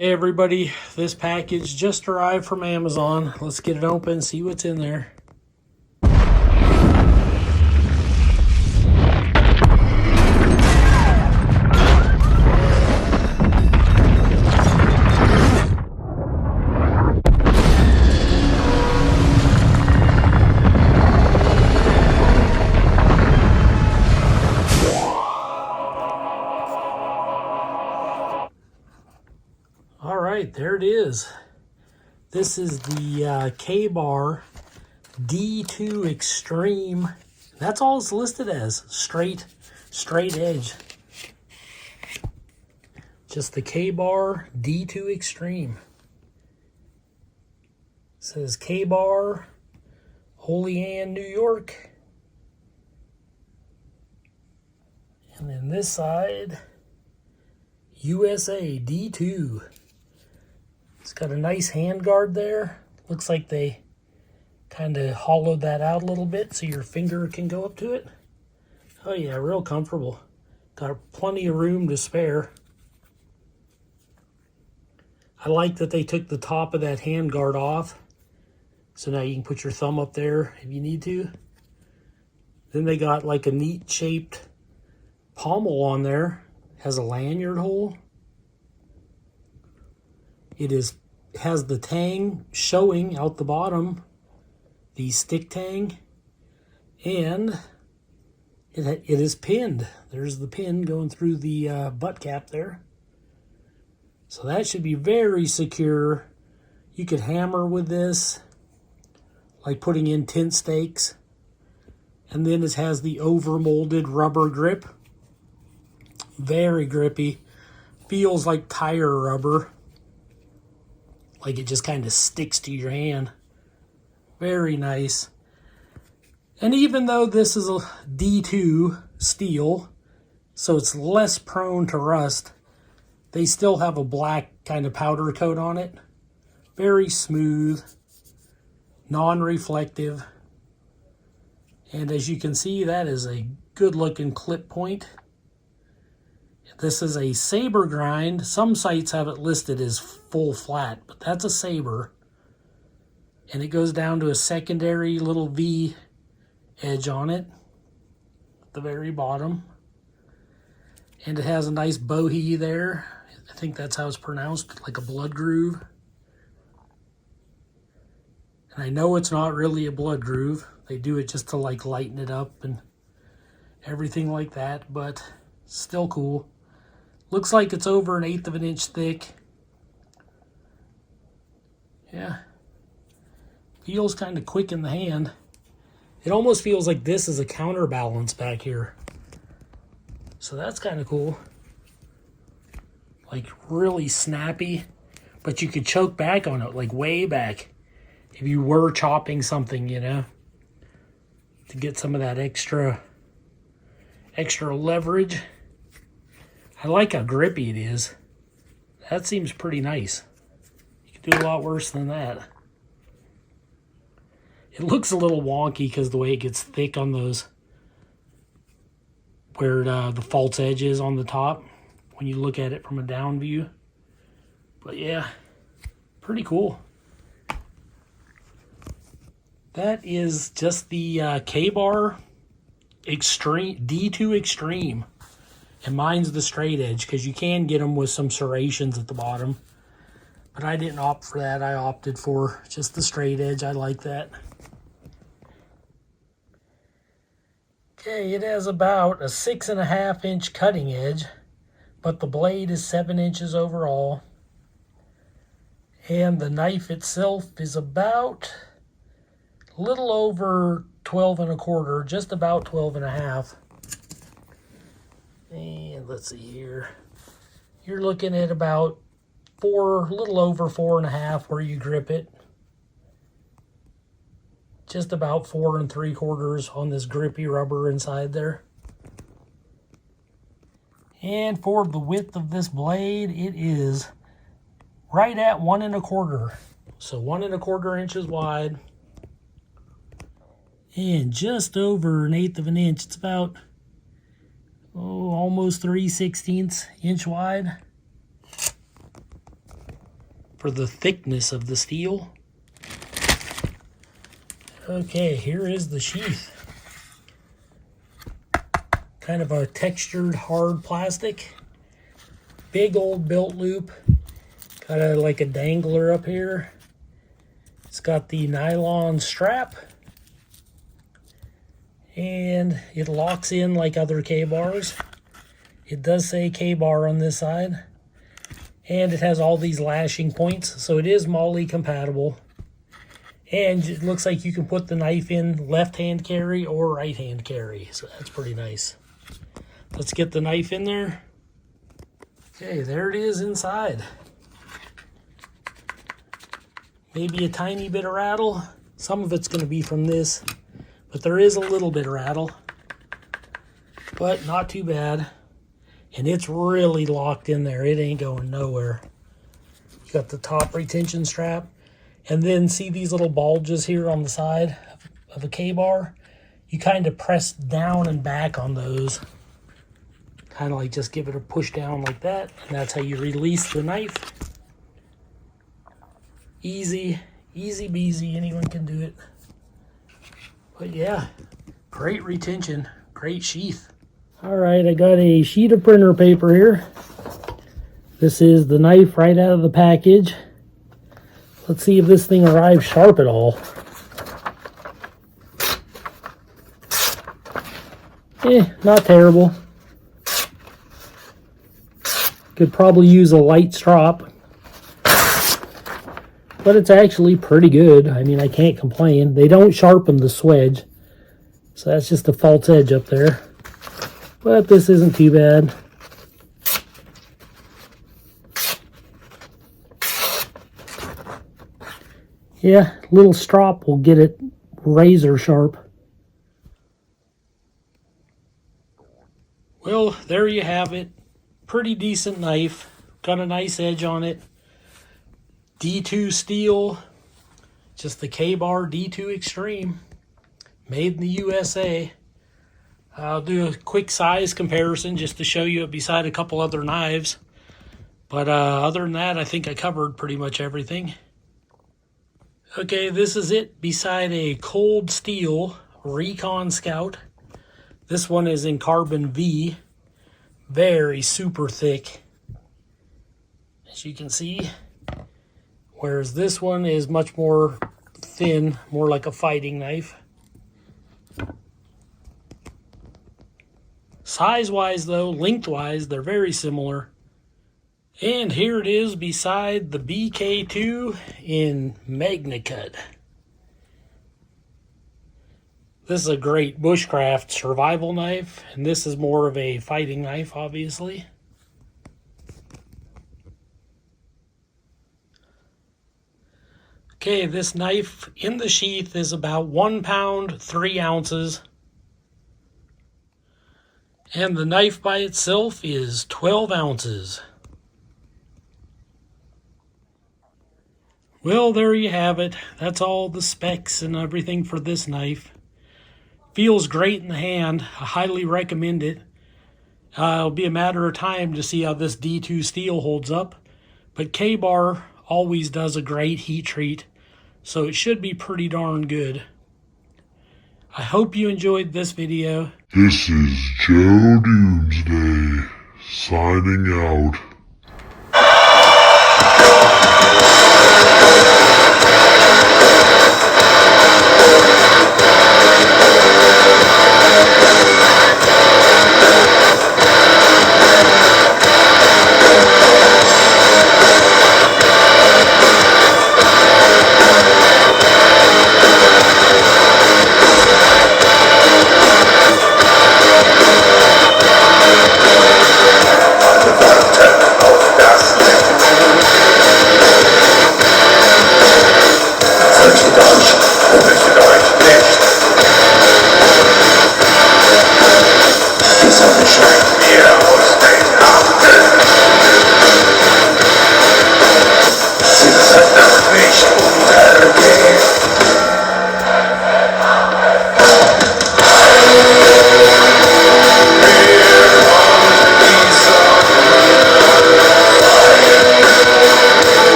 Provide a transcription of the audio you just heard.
Hey everybody, this package just arrived from Amazon. Let's get it open, see what's in there. All right, there it is. This is the Kabar D2 Extreme. That's all it's listed as, straight edge. Just the Kabar D2 Extreme. It says Kabar, Olean, New York. And then this side, USA D2. It's got a nice hand guard there. Looks like they kind of hollowed that out a little bit so your finger can go up to it. Oh yeah, real comfortable. Got plenty of room to spare. I like that they took the top of that hand guard off. So now you can put your thumb up there if you need to. Then they got like a neat shaped pommel on there. Has a lanyard hole. It has the tang showing out the bottom, the stick tang, and it is pinned. There's the pin going through the butt cap there. So that should be very secure. You could hammer with this, like putting in tent stakes. And then it has the over-molded rubber grip. Very grippy. Feels like tire rubber. Like it just kind of sticks to your hand. Very nice. And even though this is a D2 steel, so it's less prone to rust, they still have a black kind of powder coat on it. Very smooth, non-reflective. And as you can see, that is a good looking clip point. This is a saber grind. Some sites have it listed as full flat, but that's a saber. And it goes down to a secondary little V edge on it at the very bottom. And it has a nice bohea there. I think that's how it's pronounced, like a blood groove. And I know it's not really a blood groove. They do it just to like lighten it up and everything like that, but still cool. Looks like it's over 1/8 of an inch thick. Yeah. Feels kind of quick in the hand. It almost feels like this is a counterbalance back here. So that's kind of cool. Like really snappy. But you could choke back on it, like way back. If you were chopping something, you know. To get some of that extra leverage. I like how grippy it is. That seems pretty nice. You could do a lot worse than that. It looks a little wonky because the way it gets thick on those, where the false edge is on the top, when you look at it from a down view. But yeah, pretty cool. That is just the Kabar Extreme D2 Extreme. And mine's the straight edge, because you can get them with some serrations at the bottom. But I didn't opt for that. I opted for just the straight edge. I like that. Okay, it has about a 6.5 inch cutting edge, but the blade is 7 inches overall. And the knife itself is about a little over 12.25, just about 12.5. And let's see here. You're looking at about a little over 4.5 where you grip it. Just about 4 3/4 on this grippy rubber inside there. And for the width of this blade, it is right at 1 1/4. So 1 1/4 inches wide. And just over 1/8 of an inch. It's about almost 3/16 inch wide. for the thickness of the steel. Okay, here is the sheath. Kind of a textured hard plastic. Big old belt loop. Got like a dangler up here. It's got the nylon strap. And it locks in like other K-bars. It does say K-bar on this side. And it has all these lashing points, so it is MOLLE compatible. And it looks like you can put the knife in left-hand carry or right-hand carry, so that's pretty nice. Let's get the knife in there. Okay, there it is inside. Maybe a tiny bit of rattle. Some of it's going to be from this, but there is a little bit of rattle. But not too bad. And it's really locked in there. It ain't going nowhere. You got the top retention strap. And then see these little bulges here on the side of a K-bar? You kind of press down and back on those. Kind of like just give it a push down like that. And that's how you release the knife. Easy, easy beasy. Anyone can do it. But yeah, great retention. Great sheath. All right, I got a sheet of printer paper here. This is the knife right out of the package. Let's see if this thing arrives sharp at all. Not terrible. Could probably use a light strop. But it's actually pretty good. I mean, I can't complain. They don't sharpen the swedge. So that's just a false edge up there. But this isn't too bad. Yeah, little strop will get it razor sharp. Well, there you have it. Pretty decent knife. Got a nice edge on it. D2 steel. Just the K-bar D2 Extreme. Made in the USA. I'll do a quick size comparison just to show you it beside a couple other knives. But other than that, I think I covered pretty much everything. Okay, this is it beside a cold steel Recon Scout. This one is in carbon V. Very super thick, as you can see. Whereas this one is much more thin, more like a fighting knife. Size-wise though, lengthwise, they're very similar. And here it is beside the BK2 in MagnaCut. This is a great bushcraft survival knife, and this is more of a fighting knife, obviously. Okay, this knife in the sheath is about 1 pound, 3 ounces. And the knife by itself is 12 ounces. Well, there you have it. That's all the specs and everything for this knife. Feels great in the hand. I highly recommend it. It'll be a matter of time to see how this D2 steel holds up. But K-bar always does a great heat treat, so it should be pretty darn good. I hope you enjoyed this video. This is Joe Doomsday, signing out.